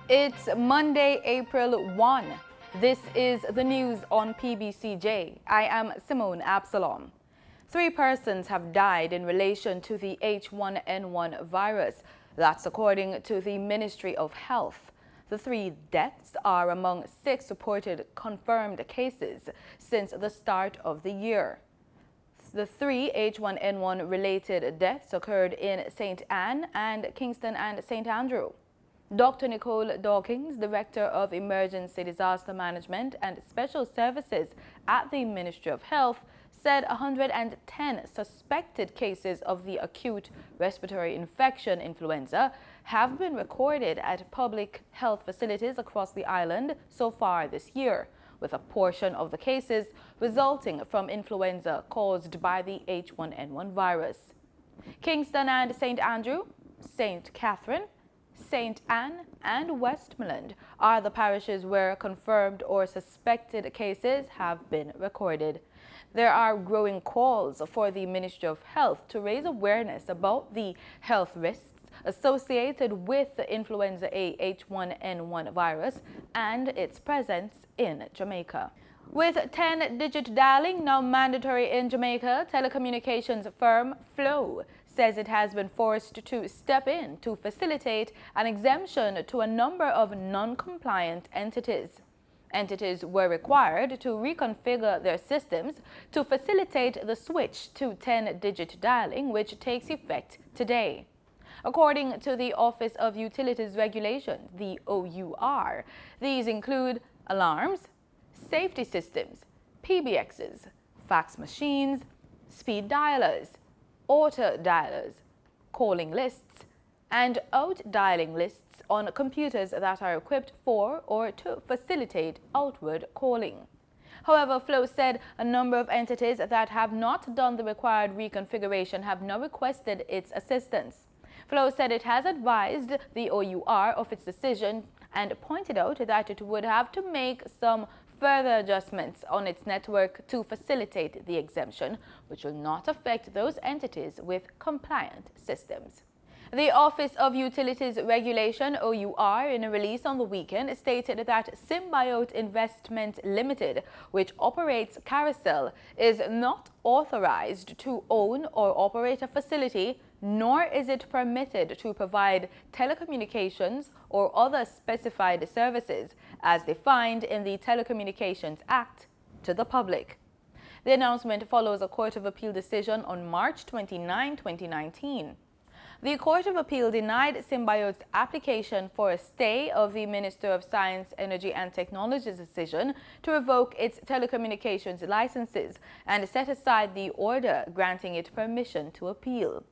It's Monday, April 1. This is the news on PBCJ. I am Simone Absalom. 3 persons have died in relation to the H1N1 virus. That's according to the Ministry of Health. The 3 deaths are among 6 reported confirmed cases since the start of the year. The 3 H1N1 related deaths occurred in St. Anne and Kingston and St. Andrew. Dr. Nicole Dawkins, Director of Emergency Disaster Management and Special Services at the Ministry of Health, said 110 suspected cases of the acute respiratory infection influenza have been recorded at public health facilities across the island so far this year, with a portion of the cases resulting from influenza caused by the H1N1 virus. Kingston and St. Andrew, St. Catherine, St. Anne and Westmoreland are the parishes where confirmed or suspected cases have been recorded. There are growing calls for the Ministry of Health to raise awareness about the health risks associated with the influenza A H1N1 virus and its presence in Jamaica. With 10-digit dialing now mandatory in Jamaica, telecommunications firm Flow says it has been forced to step in to facilitate an exemption to a number of non-compliant entities. Entities were required to reconfigure their systems to facilitate the switch to 10-digit dialing, which takes effect today. According to the Office of Utilities Regulation, the OUR, these include alarms, safety systems, PBXs, fax machines, speed dialers, auto dialers, calling lists, and out-dialing lists on computers that are equipped for or to facilitate outward calling. However, Flow said a number of entities that have not done the required reconfiguration have now requested its assistance. Flow said it has advised the OUR of its decision and pointed out that it would have to make some further adjustments on its network to facilitate the exemption, which will not affect those entities with compliant systems. The Office of Utilities Regulation, OUR, in a release on the weekend, stated that Symbiote Investment Limited, which operates Carousel, is not authorized to own or operate a facility, nor is it permitted to provide telecommunications or other specified services as defined in the Telecommunications Act to the public. The announcement follows a Court of Appeal decision on March 29, 2019. The Court of Appeal denied Symbiote's application for a stay of the Minister of Science, Energy and Technology's decision to revoke its telecommunications licenses and set aside the order granting it permission to appeal.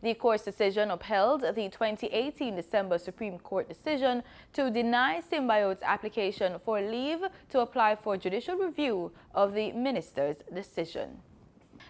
The court's decision upheld the 2018 December Supreme Court decision to deny Symbiote's application for leave to apply for judicial review of the minister's decision.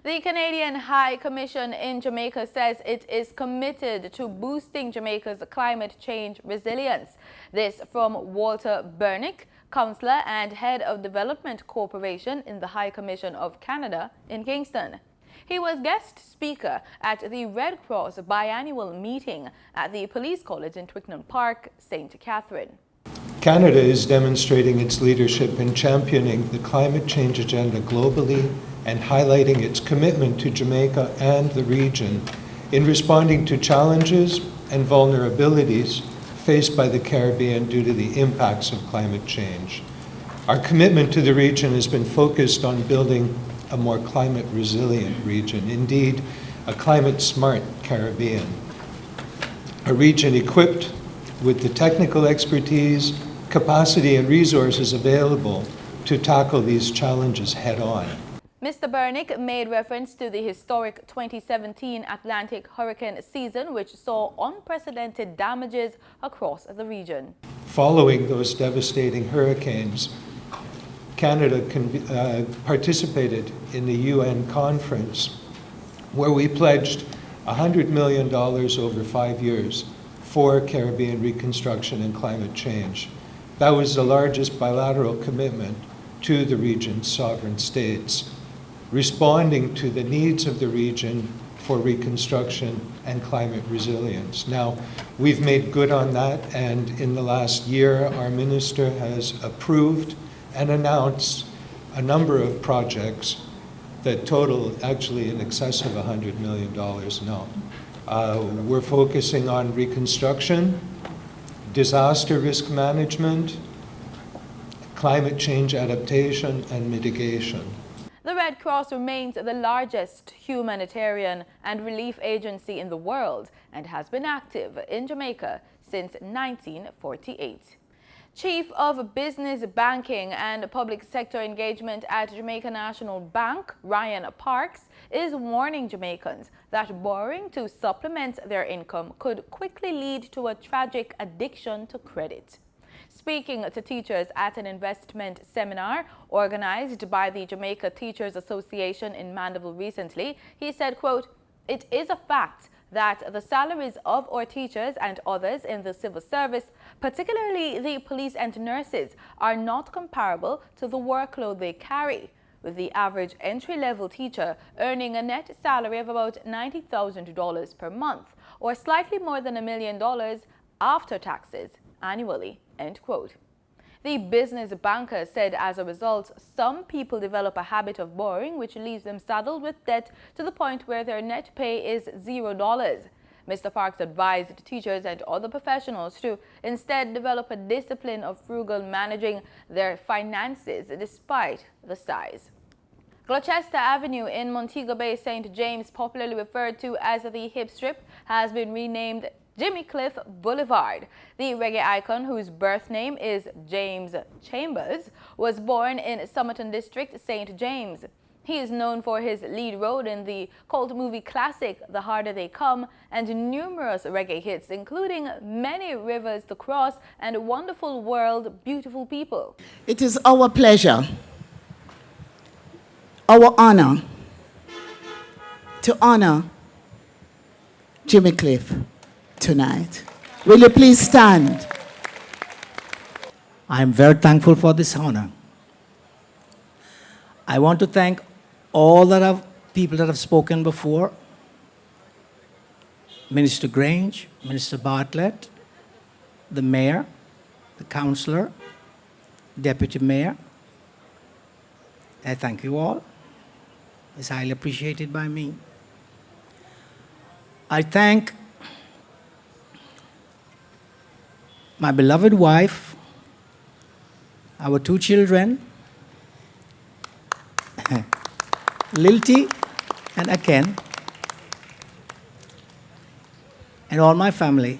The Canadian High Commission in Jamaica says it is committed to boosting Jamaica's climate change resilience. This from Walter Bernick, Councillor and Head of Development Corporation in the High Commission of Canada in Kingston. He was guest speaker at the Red Cross biannual meeting at the Police College in Twickenham Park, St. Catherine. Canada is demonstrating its leadership in championing the climate change agenda globally and highlighting its commitment to Jamaica and the region in responding to challenges and vulnerabilities faced by the Caribbean due to the impacts of climate change. Our commitment to the region has been focused on building a more climate resilient region, indeed a climate smart Caribbean, a region equipped with the technical expertise, capacity and resources available to tackle these challenges head on. Mr. Bernick made reference to the historic 2017 Atlantic hurricane season, which saw unprecedented damages across the region. Following those devastating hurricanes, Canada participated in the UN conference where we pledged $100 million over 5 years for Caribbean reconstruction and climate change. That was the largest bilateral commitment to the region's sovereign states, responding to the needs of the region for reconstruction and climate resilience. Now, we've made good on that, and in the last year, our minister has approved and announced a number of projects that total actually in excess of $100 million now. We're focusing on reconstruction, disaster risk management, climate change adaptation, and mitigation. The Red Cross remains the largest humanitarian and relief agency in the world and has been active in Jamaica since 1948. Chief of Business Banking and Public Sector Engagement at Jamaica National Bank, Ryan Parks, is warning Jamaicans that borrowing to supplement their income could quickly lead to a tragic addiction to credit. Speaking to teachers at an investment seminar organized by the Jamaica Teachers Association in Mandeville recently, he said, quote, "It is a fact that the salaries of our teachers and others in the civil service, particularly the police and nurses, are not comparable to the workload they carry, with the average entry-level teacher earning a net salary of about $90,000 per month, or slightly more than $1 million after taxes annually," end quote. The business banker said as a result, some people develop a habit of borrowing, which leaves them saddled with debt to the point where their net pay is $0. Mr. Parks advised teachers and other professionals to instead develop a discipline of frugal managing their finances despite the size. Gloucester Avenue in Montego Bay, St. James, popularly referred to as the Hip Strip, has been renamed Jimmy Cliff Boulevard. The reggae icon, whose birth name is James Chambers, was born in Somerton District, St. James. He is known for his lead role in the cult movie classic The Harder They Come and numerous reggae hits, including Many Rivers to Cross and Wonderful World, Beautiful People. It is our pleasure, our honor, to honor Jimmy Cliff tonight. Will you please stand? I am very thankful for this honor. I want to thank all people that have spoken before. Minister Grange, Minister Bartlett, the mayor, the councillor, deputy mayor. I thank you all. It's highly appreciated by me. I thank my beloved wife, our 2 children, Lilty and Aken, and all my family.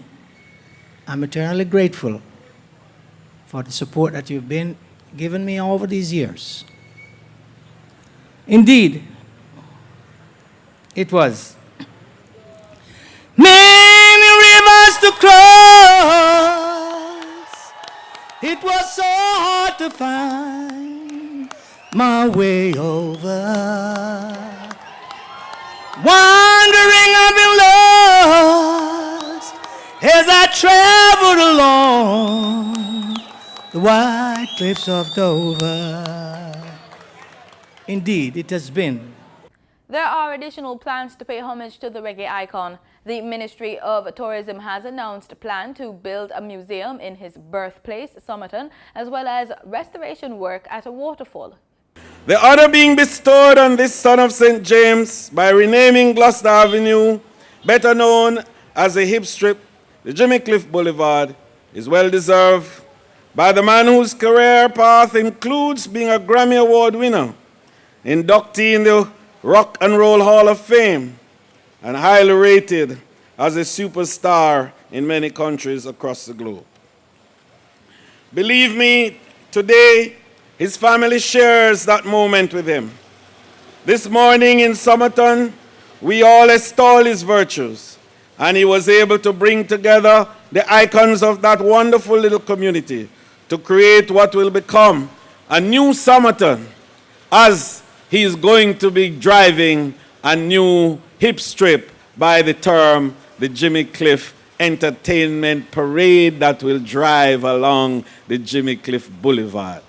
I'm eternally grateful for the support that you've been giving me over these years. Indeed, it was many rivers to cross. It was so hard to find my way over. Wandering I've been lost as I traveled along the white cliffs of Dover. Indeed, it has been. There are additional plans to pay homage to the reggae icon. The Ministry of Tourism has announced a plan to build a museum in his birthplace, Somerton, as well as restoration work at a waterfall. The honor being bestowed on this son of St. James by renaming Gloucester Avenue, better known as the Hip Strip, the Jimmy Cliff Boulevard, is well deserved by the man whose career path includes being a Grammy Award winner, inductee in the Rock and Roll Hall of Fame, and highly rated as a superstar in many countries across the globe. Believe me, today, his family shares that moment with him. This morning in Somerton, we all extol his virtues, and he was able to bring together the icons of that wonderful little community to create what will become a new Somerton, as he is going to be driving a new hip strip by the term the Jimmy Cliff Entertainment Parade that will drive along the Jimmy Cliff Boulevard.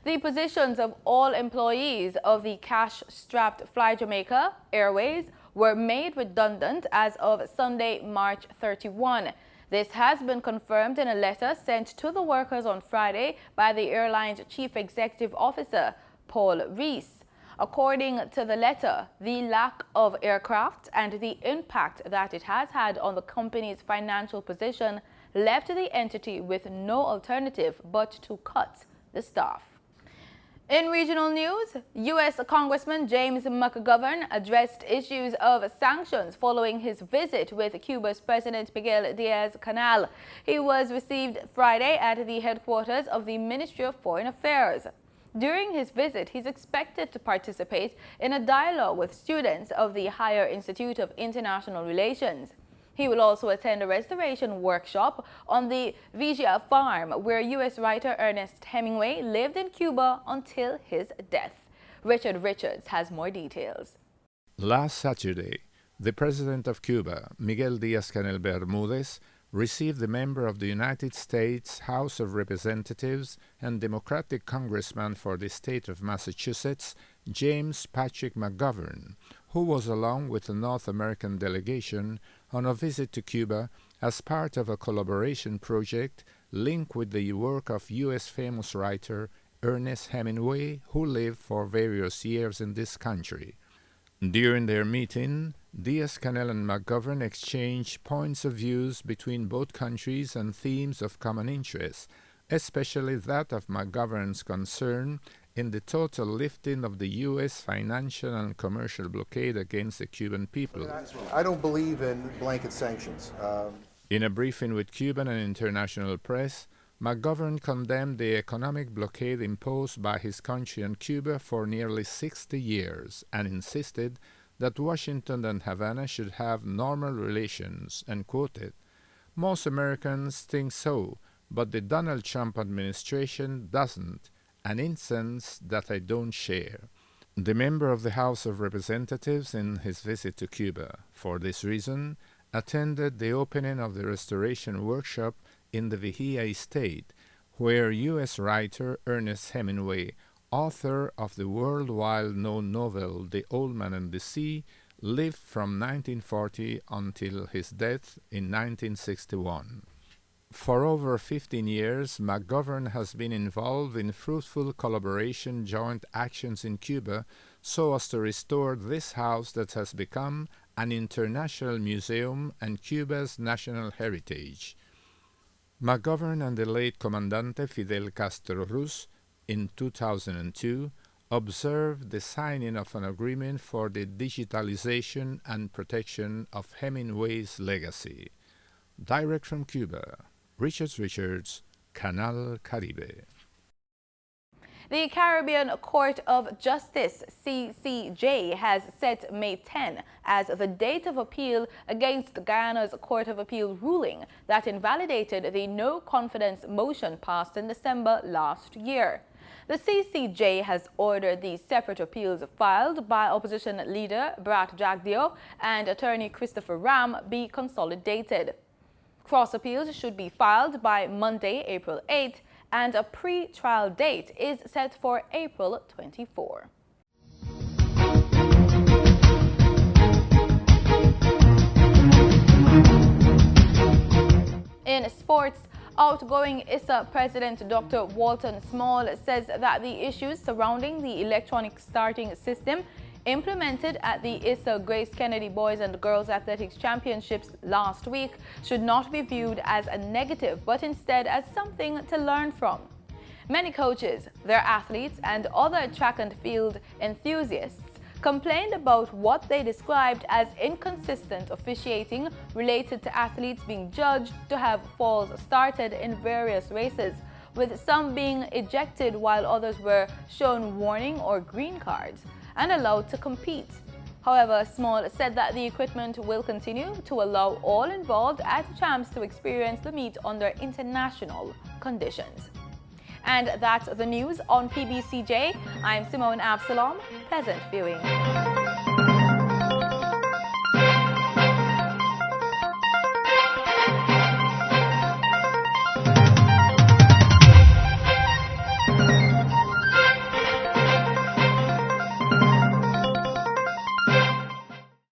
The positions of all employees of the cash-strapped Fly Jamaica Airways, were made redundant as of Sunday, March 31. This has been confirmed in a letter sent to the workers on Friday by the airline's chief executive officer, Paul Rees. According to the letter, the lack of aircraft and the impact that it has had on the company's financial position left the entity with no alternative but to cut the staff. In regional news, U.S. Congressman James McGovern addressed issues of sanctions following his visit with Cuba's President Miguel Diaz-Canel. He was received Friday at the headquarters of the Ministry of Foreign Affairs. During his visit, he's expected to participate in a dialogue with students of the Higher Institute of International Relations. He will also attend a restoration workshop on the Vigia farm, where U.S. writer Ernest Hemingway lived in Cuba until his death. Richard Richards has more details. Last Saturday, the President of Cuba, Miguel Díaz-Canel Bermúdez, received the member of the United States House of Representatives and Democratic Congressman for the state of Massachusetts, James Patrick McGovern, who was along with a North American delegation on a visit to Cuba as part of a collaboration project linked with the work of U.S. famous writer Ernest Hemingway, who lived for various years in this country. During their meeting, Díaz-Canel and McGovern exchanged points of views between both countries and themes of common interest, especially that of McGovern's concern in the total lifting of the U.S. financial and commercial blockade against the Cuban people. I don't believe in blanket sanctions. In a briefing with Cuban and international press, McGovern condemned the economic blockade imposed by his country on Cuba for nearly 60 years and insisted that Washington and Havana should have normal relations, and quoted, "Most Americans think so, but the Donald Trump administration doesn't, an instance that I don't share." The member of the House of Representatives in his visit to Cuba, for this reason, attended the opening of the restoration workshop in the Vigía estate, where U.S. writer Ernest Hemingway, author of the worldwide known novel The Old Man and the Sea, lived from 1940 until his death in 1961. For over 15 years, McGovern has been involved in fruitful collaboration joint actions in Cuba so as to restore this house that has become an international museum and Cuba's national heritage. McGovern and the late Comandante Fidel Castro Ruz, in 2002, observed the signing of an agreement for the digitalization and protection of Hemingway's legacy. Direct from Cuba, Richards, Canal Caribe. The Caribbean Court of Justice, CCJ, has set May 10 as the date of appeal against Guyana's Court of Appeal ruling that invalidated the no-confidence motion passed in December last year. The CCJ has ordered the separate appeals filed by opposition leader Brat Jagdeo and attorney Christopher Ram be consolidated. Cross appeals should be filed by Monday, April 8, and a pre-trial date is set for April 24. In sports, outgoing ISA President Dr. Walton Small says that the issues surrounding the electronic starting system implemented at the ISA Grace Kennedy Boys and Girls Athletics Championships last week should not be viewed as a negative, but instead as something to learn from. Many coaches, their athletes, and other track and field enthusiasts complained about what they described as inconsistent officiating related to athletes being judged to have falls started in various races, with some being ejected while others were shown warning or green cards and allowed to compete. However, Small said that the equipment will continue to allow all involved at champs to experience the meet under international conditions. And that's the news on PBCJ. I'm Simone Absalom. Pleasant viewing.